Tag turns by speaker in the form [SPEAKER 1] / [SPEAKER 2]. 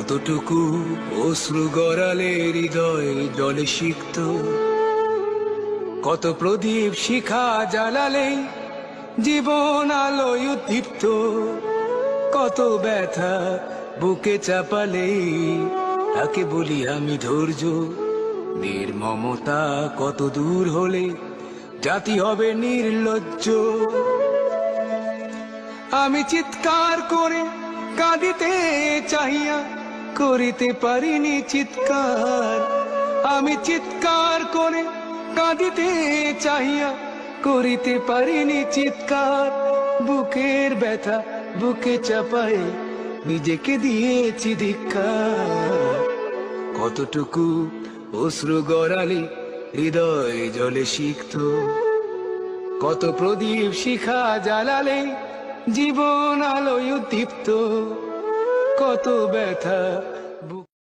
[SPEAKER 1] কতটুকু অশ্রু গড়ালে হৃদয় জলে সিক্ত, কত প্রদীপ শিখা জ্বালালে জীবন আলোয় উদ্দীপ্ত, কত ব্যথা বুকে চাপালে তাকে বলি আমি ধৈর্য। নির্মমতা কত দূর হলে জাতি হবে নির্লজ্জ। আমি চিৎকার করে কাঁদিতে চাহিয়া করিতে পারিনি চিৎকার, আমি চিৎকার করে কাঁদিতে চাহিয়া করিতে পারিনি চিৎকার। বুকের ব্যথা বুকে চাপায় নিজেকে দিয়েছি ধিক্কার। কতটুকু অশ্রু গড়ালে হৃদয় জলে সিক্ত, কত প্রদীপ শিখা জ্বালালে জীবন আলোয় উদ্দীপ্ত, কত ব্যথা